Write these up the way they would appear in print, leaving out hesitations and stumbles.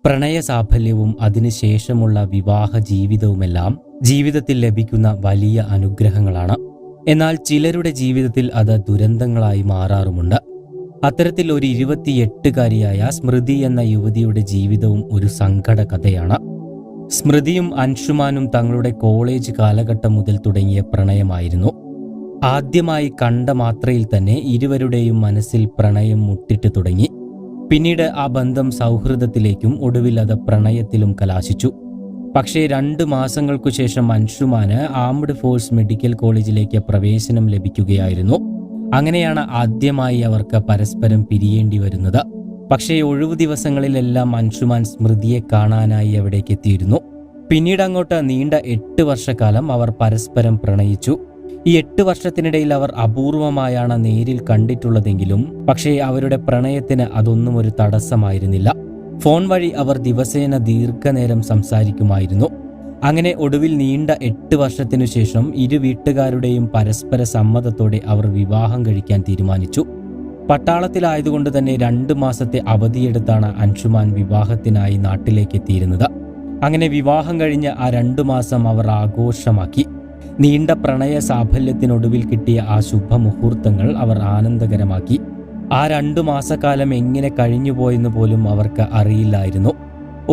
പ്രണയസാഫല്യവും അതിനുശേഷമുള്ള വിവാഹ ജീവിതവുമെല്ലാം ജീവിതത്തിൽ ലഭിക്കുന്ന വലിയ അനുഗ്രഹങ്ങളാണ്. എന്നാൽ ചിലരുടെ ജീവിതത്തിൽ അത് ദുരന്തങ്ങളായി മാറാറുമുണ്ട്. അത്തരത്തിൽ ഒരു 28-കാരിയായ സ്മൃതി എന്ന യുവതിയുടെ ജീവിതവും ഒരു സങ്കട കഥയാണ്. സ്മൃതിയും അൻഷുമാനും തങ്ങളുടെ കോളേജ് കാലഘട്ടം മുതൽ തുടങ്ങിയ പ്രണയമായിരുന്നു. ആദ്യമായി കണ്ട മാത്രയിൽ തന്നെ ഇരുവരുടെയും മനസ്സിൽ പ്രണയം മുട്ടിട്ട് തുടങ്ങി. പിന്നീട് ആ ബന്ധം സൗഹൃദത്തിലേക്കും ഒടുവിൽ അത് പ്രണയത്തിലും കലാശിച്ചു. പക്ഷേ 2 മാസങ്ങൾക്കു ശേഷം അൻഷുമാന് ആംഡ് ഫോഴ്സ് മെഡിക്കൽ കോളേജിലേക്ക് പ്രവേശനം ലഭിക്കുകയായിരുന്നു. അങ്ങനെയാണ് ആദ്യമായി അവർക്ക് പരസ്പരം പിരിയേണ്ടി വരുന്നത്. പക്ഷേ ഒഴിവു ദിവസങ്ങളിലെല്ലാം അൻഷുമാൻ സ്മൃതിയെ കാണാനായി അവിടേക്ക് എത്തിയിരുന്നു. പിന്നീട് അങ്ങോട്ട് നീണ്ട 8 വർഷക്കാലം അവർ പരസ്പരം പ്രണയിച്ചു. ഈ 8 വർഷത്തിനിടയിൽ അവർ അപൂർവമായാണ് നേരിൽ കണ്ടിട്ടുള്ളതെങ്കിലും പക്ഷേ അവരുടെ പ്രണയത്തിന് അതൊന്നും ഒരു തടസ്സമായിരുന്നില്ല. ഫോൺ വഴി അവർ ദിവസേന ദീർഘനേരം സംസാരിക്കുമായിരുന്നു. അങ്ങനെ ഒടുവിൽ നീണ്ട 8 വർഷത്തിനു ശേഷം ഇരു വീട്ടുകാരുടെയും പരസ്പര സമ്മതത്തോടെ അവർ വിവാഹം കഴിക്കാൻ തീരുമാനിച്ചു. പട്ടാളത്തിലായതുകൊണ്ട് തന്നെ 2 മാസത്തെ അവധിയെടുത്താണ് അൻഷുമാൻ വിവാഹത്തിനായി നാട്ടിലേക്ക് എത്തിയിരുന്നത്. അങ്ങനെ വിവാഹം കഴിഞ്ഞ ആ 2 മാസം അവർ ആഘോഷമാക്കി. നീണ്ട പ്രണയ സാഫല്യത്തിനൊടുവിൽ കിട്ടിയ ആ ശുഭമുഹൂർത്തങ്ങൾ അവർ ആനന്ദകരമാക്കി. ആ 2 മാസക്കാലം എങ്ങനെ കഴിഞ്ഞുപോയെന്ന് പോലും അവർക്ക് അറിയില്ലായിരുന്നു.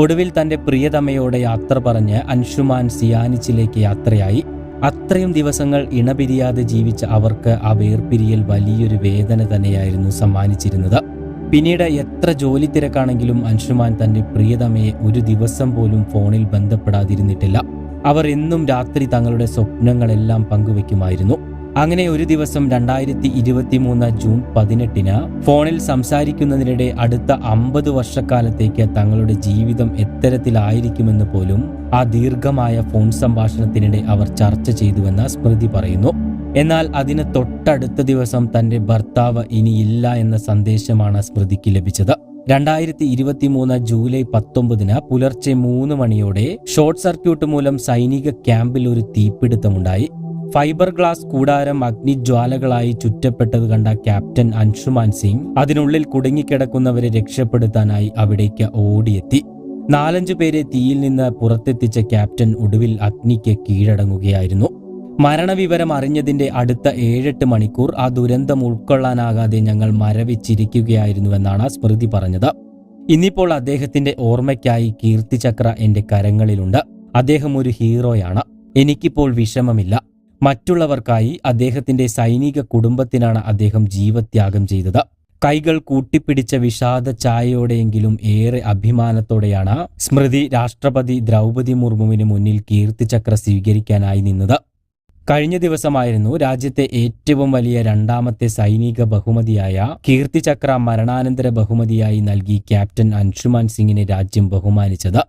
ഒടുവിൽ തന്റെ പ്രിയതമയോടെ യാത്ര പറഞ്ഞ് അൻഷുമാൻ സിയാനിച്ചിലേക്ക് യാത്രയായി. അത്രയും ദിവസങ്ങൾ ഇണപിരിയാതെ ജീവിച്ച അവർക്ക് ആ വേർപിരിയൽ വലിയൊരു വേദന തന്നെയായിരുന്നു സമ്മാനിച്ചിരുന്നത്. പിന്നീട് എത്ര ജോലി തിരക്കാണെങ്കിലും അൻഷുമാൻ തന്റെ പ്രിയതമയെ ഒരു ദിവസം പോലും ഫോണിൽ ബന്ധപ്പെടാതിരുന്നിട്ടില്ല. അവർ എന്നും രാത്രി തങ്ങളുടെ സ്വപ്നങ്ങളെല്ലാം പങ്കുവെക്കുമായിരുന്നു. അങ്ങനെ ഒരു ദിവസം 2023 ജൂൺ 18 ഫോണിൽ സംസാരിക്കുന്നതിനിടെ അടുത്ത 50 വർഷക്കാലത്തേക്ക് തങ്ങളുടെ ജീവിതം എത്തരത്തിലായിരിക്കുമെന്ന് പോലും ആ ദീർഘമായ ഫോൺ സംഭാഷണത്തിനിടെ അവർ ചർച്ച ചെയ്തുവെന്ന് സ്മൃതി പറയുന്നു. എന്നാൽ അതിന് തൊട്ടടുത്ത ദിവസം തന്റെ ഭർത്താവ് ഇനിയില്ല എന്ന സന്ദേശമാണ് സ്മൃതിക്ക് ലഭിച്ചത്. 2023 ജൂലൈ 19 പുലർച്ചെ 3 മണിയോടെ ഷോർട്ട് സർക്യൂട്ട് മൂലം സൈനിക ക്യാമ്പിൽ ഒരു തീപിടുത്തമുണ്ടായി. ഫൈബർ ഗ്ലാസ് കൂടാരം അഗ്നിജ്വാലകളായി ചുറ്റപ്പെട്ടത് കണ്ട ക്യാപ്റ്റൻ അൻഷുമാൻ സിംഗ് അതിനുള്ളിൽ കുടുങ്ങിക്കിടക്കുന്നവരെ രക്ഷപ്പെടുത്താനായി അവിടേക്ക് ഓടിയെത്തി. 4-5 പേരെ തീയിൽ നിന്ന് പുറത്തെത്തിച്ച ക്യാപ്റ്റൻ ഒടുവിൽ അഗ്നിക്ക് കീഴടങ്ങുകയായിരുന്നു. മരണവിവരം അറിഞ്ഞതിന്റെ അടുത്ത 7-8 മണിക്കൂർ ആ ദുരന്തം ഉൾക്കൊള്ളാനാകാതെ ഞങ്ങൾ മരവിച്ചിരിക്കുകയായിരുന്നുവെന്നാണ് സ്മൃതി പറഞ്ഞത്. ഇന്നിപ്പോൾ അദ്ദേഹത്തിന്റെ ഓർമ്മയ്ക്കായി കീർത്തിചക്ര എന്റെ കരങ്ങളിലുണ്ട്. അദ്ദേഹം ഒരു ഹീറോയാണ്. എനിക്കിപ്പോൾ വിഷമമില്ല. മറ്റുള്ളവർക്കായി അദ്ദേഹത്തിന്റെ സൈനിക കുടുംബത്തിനാണ് അദ്ദേഹം ജീവത്യാഗം ചെയ്തത്. കൈകൾ കൂട്ടിപ്പിടിച്ച വിഷാദ ഛായയോടെയെങ്കിലും ഏറെ അഭിമാനത്തോടെയാണ് സ്മൃതി രാഷ്ട്രപതി ദ്രൗപദി മുർമുവിന് മുന്നിൽ കീർത്തിചക്ര സ്വീകരിക്കാനായി നിന്നത്. കഴിഞ്ഞ ദിവസമായിരുന്നു രാജ്യത്തെ ഏറ്റവും വലിയ 2ാമത്തെ സൈനിക ബഹുമതിയായ കീർത്തിചക്ര മരണാനന്തര ബഹുമതിയായി നൽകി ക്യാപ്റ്റൻ അൻഷുമാൻ സിംഗിനെ രാജ്യം ബഹുമാനിച്ചത്.